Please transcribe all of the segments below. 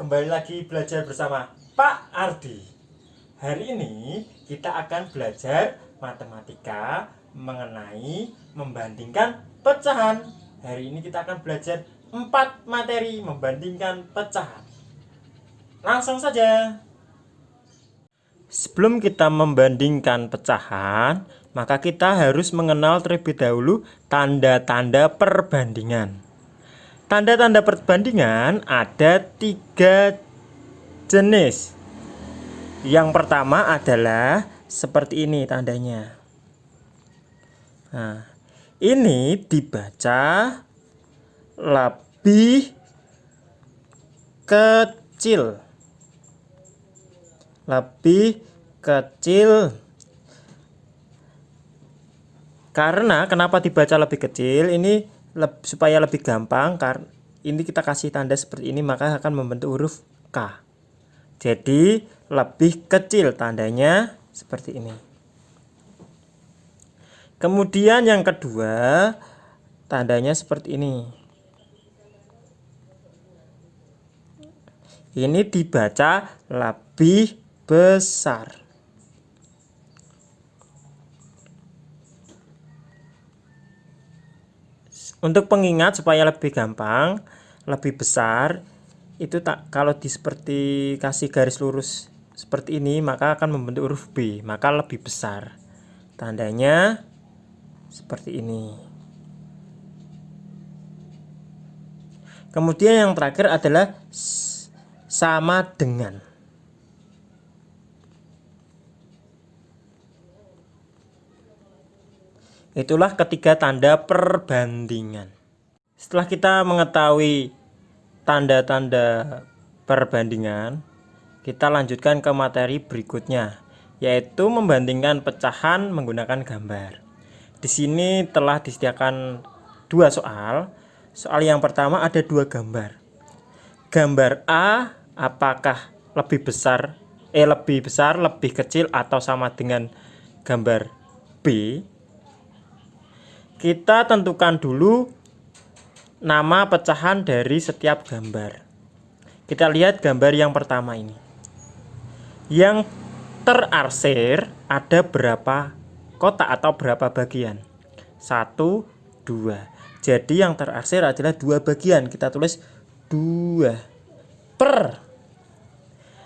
Kembali lagi belajar bersama Pak Ardi. Hari ini kita akan belajar matematika mengenai membandingkan pecahan. Hari ini kita akan belajar 4 materi membandingkan pecahan. Langsung saja. Sebelum kita membandingkan pecahan, maka kita harus mengenal terlebih dahulu tanda-tanda perbandingan. Tanda-tanda perbandingan ada 3 jenis. Yang pertama adalah seperti ini tandanya. Nah, ini dibaca lebih kecil. Lebih kecil. Karena kenapa dibaca lebih kecil? Ini supaya lebih gampang, karena ini kita kasih tanda seperti ini maka akan membentuk huruf K. Jadi lebih kecil tandanya seperti ini. Kemudian yang kedua tandanya seperti ini. Ini dibaca lebih besar. Untuk pengingat supaya lebih gampang, lebih besar itu kalau seperti kasih garis lurus seperti ini maka akan membentuk huruf B, maka lebih besar. Tandanya seperti ini. Kemudian yang terakhir adalah sama dengan. Itulah ketiga tanda perbandingan. Setelah kita mengetahui tanda-tanda perbandingan, kita lanjutkan ke materi berikutnya, yaitu membandingkan pecahan menggunakan gambar. Di sini telah disediakan 2 soal. Soal yang pertama ada 2 gambar. Gambar A apakah lebih besar, lebih kecil atau sama dengan gambar B? Kita tentukan dulu nama pecahan dari setiap gambar. Kita lihat gambar yang pertama ini. Yang terarsir ada berapa kotak atau berapa bagian? 1, 2. Jadi yang terarsir adalah 2 bagian. Kita tulis 2 per.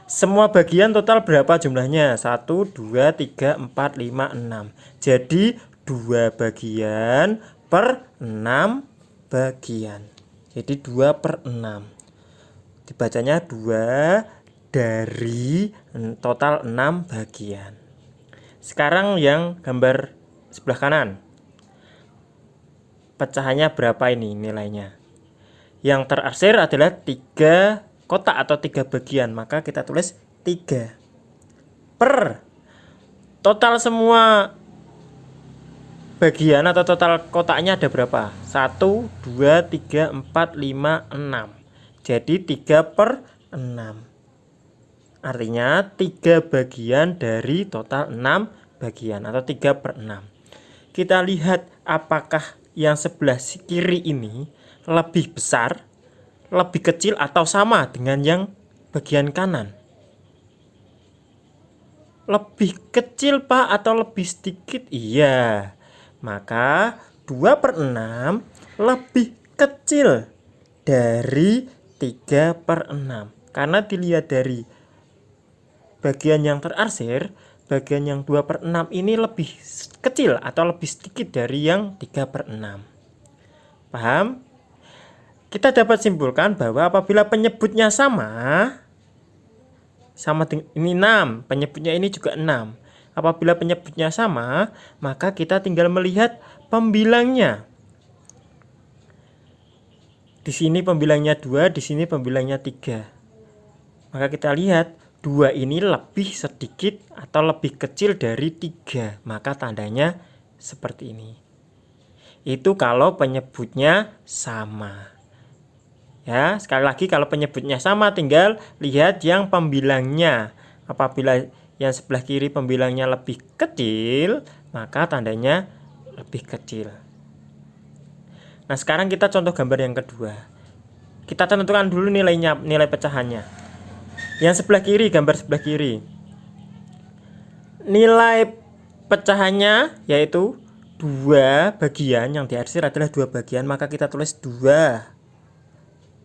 Semua bagian total berapa jumlahnya? 1, 2, 3, 4, 5, 6. Jadi 2 bagian per 6 bagian. Jadi 2 per 6. Dibacanya 2 dari total 6 bagian. Sekarang yang gambar sebelah kanan. Pecahannya berapa ini nilainya? Yang terarsir adalah 3 kotak atau 3 bagian. Maka kita tulis 3 per total semua bagian atau total kotaknya ada berapa? 1, 2, 3, 4, 5, 6. Jadi 3 per 6. Artinya 3 bagian dari total 6 bagian atau 3 per 6. Kita lihat apakah yang sebelah kiri ini lebih besar, lebih kecil atau sama dengan yang bagian kanan. Lebih kecil Pak atau lebih sedikit? Iya. Maka 2 per 6 lebih kecil dari 3 per 6. Karena dilihat dari bagian yang terarsir, bagian yang 2 per 6 ini lebih kecil atau lebih sedikit dari yang 3 per 6. Paham? Kita dapat simpulkan bahwa apabila penyebutnya sama dengan ini 6, penyebutnya ini juga 6. Apabila penyebutnya sama, maka kita tinggal melihat pembilangnya. Di sini pembilangnya 2, di sini pembilangnya 3. Maka kita lihat 2 ini lebih sedikit atau lebih kecil dari 3. Maka tandanya seperti ini. Itu kalau penyebutnya sama. Ya, sekali lagi kalau penyebutnya sama tinggal lihat yang pembilangnya. Apabila yang sebelah kiri pembilangnya lebih kecil, maka tandanya lebih kecil. Nah, sekarang kita contoh gambar yang kedua. Kita tentukan dulu nilai pecahannya. Yang sebelah kiri, gambar sebelah kiri. Nilai pecahannya yaitu 2 bagian, yang diarsir adalah 2 bagian, maka kita tulis 2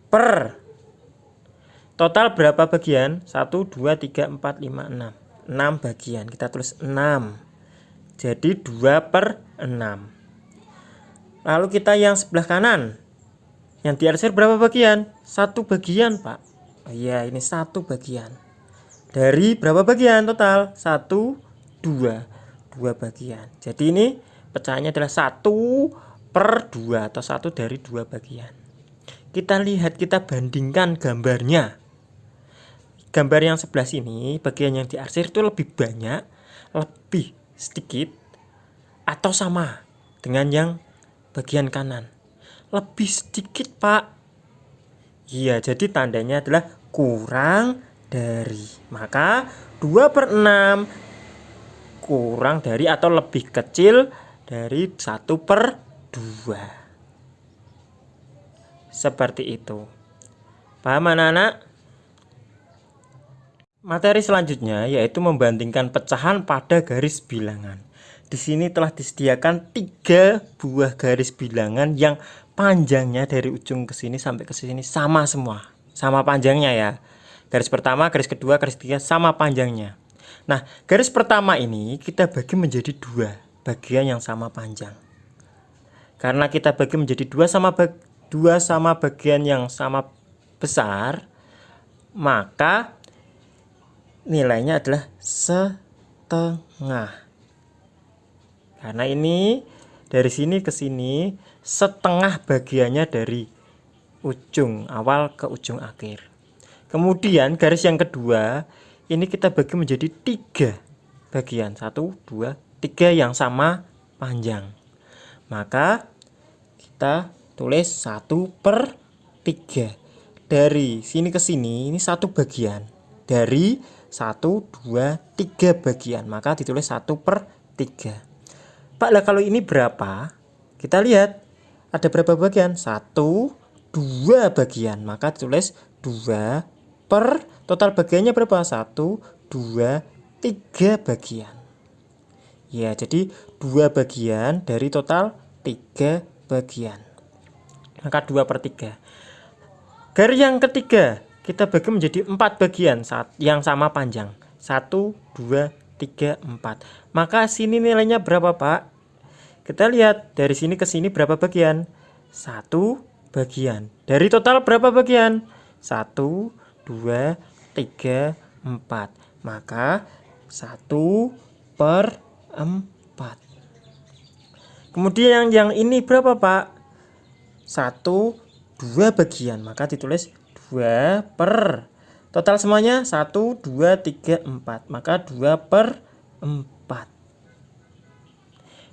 per total berapa bagian? 1, 2, 3, 4, 5, 6. 6 bagian, kita tulis 6. Jadi 2 per 6. Lalu kita yang sebelah kanan, yang diarsir berapa bagian? 1 bagian, Pak. Oh iya, ini 1 bagian. Dari berapa bagian total? 1, 2 bagian. Jadi ini pecahannya adalah 1 per 2 atau 1 dari 2 bagian. Kita lihat, kita bandingkan gambarnya. Gambar yang sebelah sini, bagian yang diarsir itu lebih banyak, lebih sedikit, atau sama dengan yang bagian kanan? Lebih sedikit, Pak. Iya, jadi tandanya adalah kurang dari. Maka 2 per 6 kurang dari atau lebih kecil dari 1 per 2. Seperti itu. Paham anak-anak? Materi selanjutnya yaitu membandingkan pecahan pada garis bilangan. Di sini telah disediakan 3 buah garis bilangan yang panjangnya dari ujung ke sini sampai ke sini sama semua. Sama panjangnya ya. Garis pertama, garis kedua, garis ketiga sama panjangnya. Nah, garis pertama ini kita bagi menjadi 2 bagian yang sama panjang. Karena kita bagi menjadi 2 sama bagian yang sama besar, maka nilainya adalah setengah. Karena ini dari sini ke sini setengah bagiannya dari ujung awal ke ujung akhir. Kemudian garis yang kedua ini kita bagi menjadi 3 bagian, 1, 2, 3 yang sama panjang. Maka kita tulis 1 per 3. Dari sini ke sini ini 1 bagian. Dari 1, 2, 3 bagian, maka ditulis 1 per 3. Pak, lah kalau ini berapa? Kita lihat ada berapa bagian? 1, 2 bagian, maka ditulis 2 per total bagiannya berapa? 1, 2, 3 bagian. Ya, jadi 2 bagian dari total 3 bagian. Maka 2 per 3. Garis yang ketiga kita bagi menjadi 4 bagian yang sama panjang. 1, 2, 3, 4. Maka sini nilainya berapa, Pak? Kita lihat dari sini ke sini berapa bagian? 1 bagian. Dari total berapa bagian? 1, 2, 3, 4. Maka 1 per 4. Kemudian yang ini berapa, Pak? 1, 2 bagian, maka ditulis 2 per total semuanya 1, 2, 3, 4, maka 2 per 4.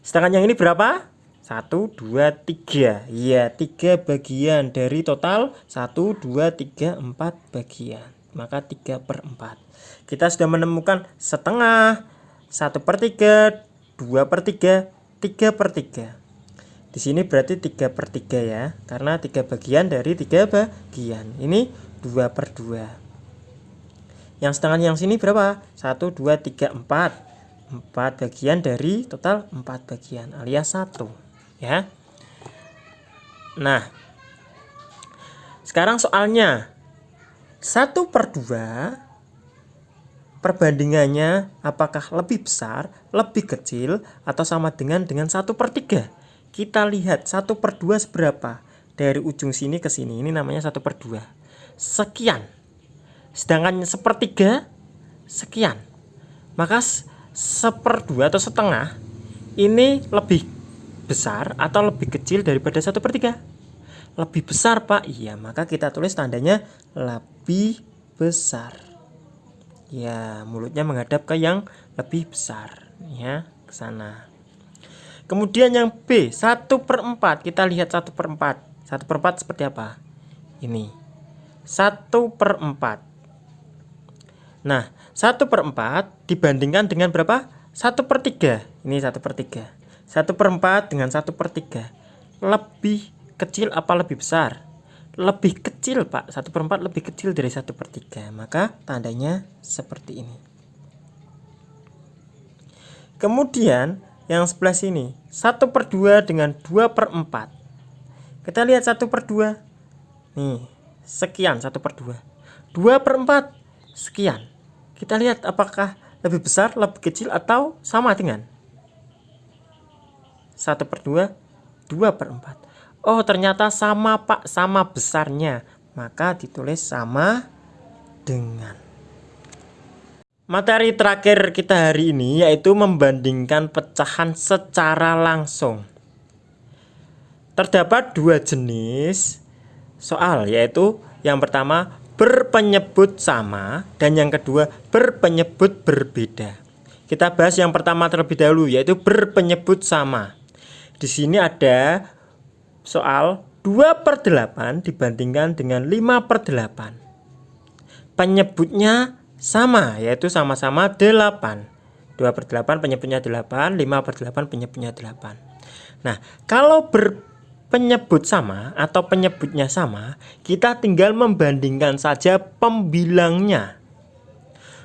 Sedangkan yang ini berapa? 1, 2, 3. Iya, 3 bagian dari total 1, 2, 3, 4 bagian, maka 3 per 4. Kita sudah menemukan setengah, 1 per 3, 2 per 3, 3 per 3. Di sini berarti 3 per 3 ya, karena 3 bagian dari 3 bagian. Ini 2 per 2. Yang setengah yang sini berapa? 1, 2, 3, 4. 4 bagian dari total 4 bagian alias 1 ya. Nah, sekarang soalnya 1 per 2 perbandingannya apakah lebih besar, lebih kecil, atau sama dengan 1 per 3. Kita lihat 1 per 2 seberapa. Dari ujung sini ke sini, ini namanya 1 per 2. Sekian. Sedangkan sepertiga, sekian. Maka 1/2 atau setengah, ini lebih besar atau lebih kecil daripada 1 per 3. Lebih besar, Pak. Iya, maka kita tulis tandanya lebih besar. Ya, mulutnya menghadap ke yang lebih besar. Ya, ke sana. Kemudian yang B, 1 per 4. Kita lihat 1 per 4. 1 per 4 seperti apa? Ini 1 per 4. Nah, 1 per 4 dibandingkan dengan berapa? 1 per 3. Ini 1 per 3. 1 per 4 dengan 1 per 3. Lebih kecil apa lebih besar? lebih kecil Pak, 1/4 lebih kecil dari 1/3, maka tandanya seperti ini. Kemudian yang sebelah sini 1/2 dengan 2/4. Kita lihat 1/2 nih, sekian 1/2, 2/4 sekian. Kita lihat apakah lebih besar, lebih kecil, atau sama dengan 1/2, 2/4. Oh ternyata sama Pak, sama besarnya, maka ditulis sama dengan. Materi terakhir kita hari ini yaitu membandingkan pecahan secara langsung. Terdapat 2 jenis soal, yaitu yang pertama berpenyebut sama dan yang kedua berpenyebut berbeda. Kita bahas yang pertama terlebih dahulu, yaitu berpenyebut sama. Di sini ada soal 2/8 dibandingkan dengan 5/8. Penyebutnya sama, yaitu sama-sama 8. 2/8 penyebutnya 8, 5/8 penyebutnya 8. Nah, kalau berpenyebut sama atau penyebutnya sama, kita tinggal membandingkan saja pembilangnya.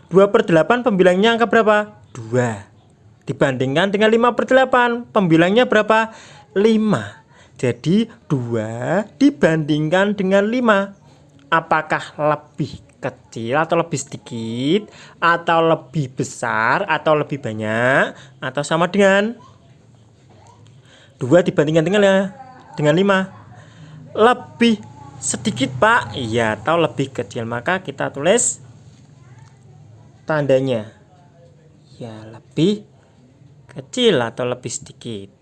2/8 pembilangnya angka berapa? 2. Dibandingkan dengan 5/8 pembilangnya berapa? 5. Jadi 2 dibandingkan dengan 5, apakah lebih kecil atau lebih sedikit, atau lebih besar atau lebih banyak, atau sama dengan 2 dibandingkan dengan 5? Lebih sedikit Pak, iya, atau lebih kecil, maka kita tulis tandanya ya lebih kecil atau lebih sedikit.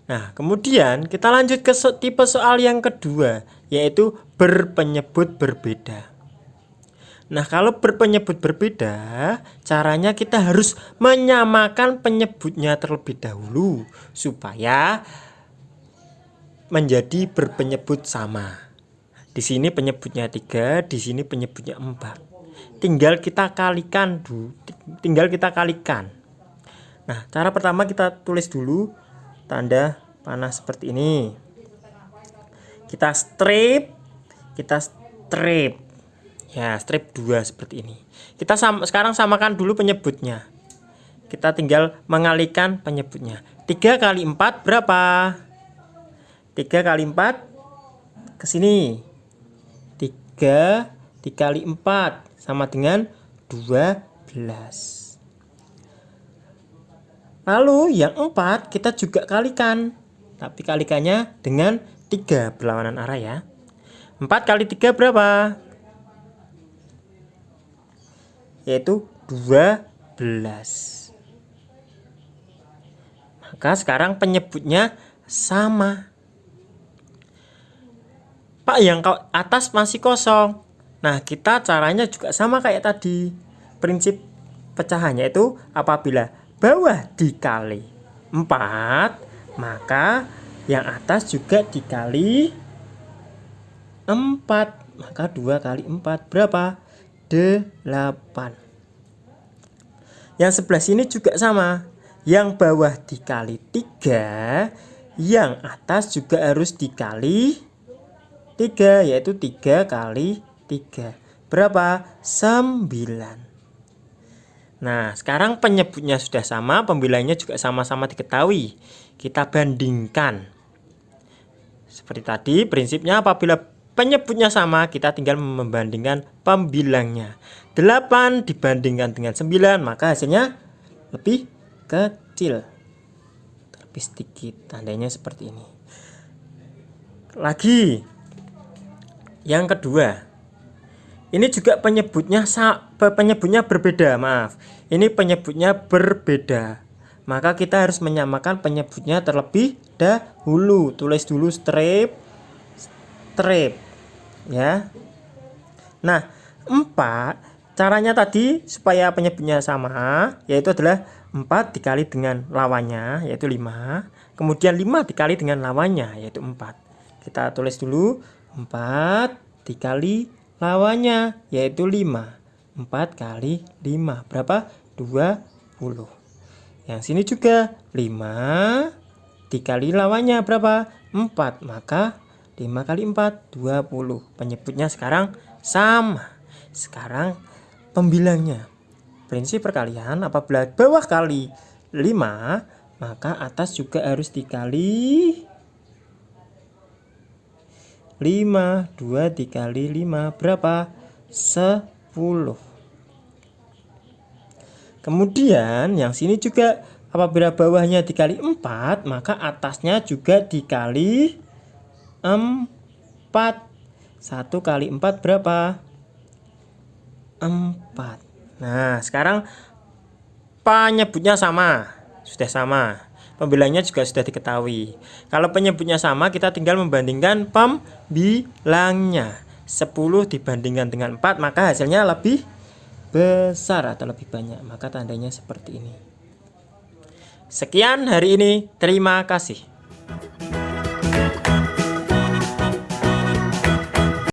Nah, kemudian kita lanjut ke tipe soal yang kedua, yaitu berpenyebut berbeda. Nah, kalau berpenyebut berbeda, caranya kita harus menyamakan penyebutnya terlebih dahulu supaya menjadi berpenyebut sama. Di sini penyebutnya 3, di sini penyebutnya 4. Tinggal kita kalikan Nah, cara pertama kita tulis dulu tanda panah seperti ini. Kita strip. Ya, strip 2 seperti ini. Kita sekarang samakan dulu penyebutnya. Kita tinggal mengalihkan penyebutnya. 3 kali 4 berapa? 3 kali 4 ke sini. 3 dikali 4 sama dengan 12. Lalu yang 4 kita juga kalikan, tapi kalikannya dengan 3 berlawanan arah ya. 4 kali 3 berapa? Yaitu 12. Maka sekarang penyebutnya sama. Pak, yang atas masih kosong. Nah, kita caranya juga sama kayak tadi. Prinsip pecahannya itu apabila bawah dikali 4, maka yang atas juga dikali 4. Maka 2 kali 4 berapa? 8. Yang sebelah sini juga sama. Yang bawah dikali 3, yang atas juga harus dikali 3, yaitu 3 kali 3 berapa? 9. Nah, sekarang penyebutnya sudah sama, pembilangnya juga sama-sama diketahui. Kita bandingkan. Seperti tadi, prinsipnya apabila penyebutnya sama, kita tinggal membandingkan pembilangnya. 8 dibandingkan dengan 9, maka hasilnya lebih kecil. Lebih sedikit, tandanya seperti ini. Lagi, yang kedua. Ini juga penyebutnya berbeda, maaf. Ini penyebutnya berbeda. Maka kita harus menyamakan penyebutnya terlebih dahulu. Tulis dulu strip ya. Nah, 4 caranya tadi supaya penyebutnya sama, yaitu adalah 4 dikali dengan lawannya, yaitu 5. Kemudian 5 dikali dengan lawannya, yaitu 4. Kita tulis dulu 4 dikali lawannya, yaitu 5. 4 kali 5 berapa? 20. Yang sini juga 5 dikali lawannya berapa? 4. Maka 5 kali 4, 20. Penyebutnya sekarang sama. Sekarang pembilangnya. Prinsip perkalian, apabila bawah kali 5, maka atas juga harus dikali 5. 2 dikali 5 berapa? 10. Kemudian yang sini juga apabila bawahnya dikali 4, maka atasnya juga dikali 4. 1 kali 4 berapa? 4. Nah, sekarang penyebutnya sama. Sudah sama. Pembilangnya juga sudah diketahui. Kalau penyebutnya sama, kita tinggal membandingkan pembilangnya. 10 dibandingkan dengan 4, maka hasilnya lebih besar atau lebih banyak. Maka tandanya seperti ini. Sekian hari ini. Terima kasih.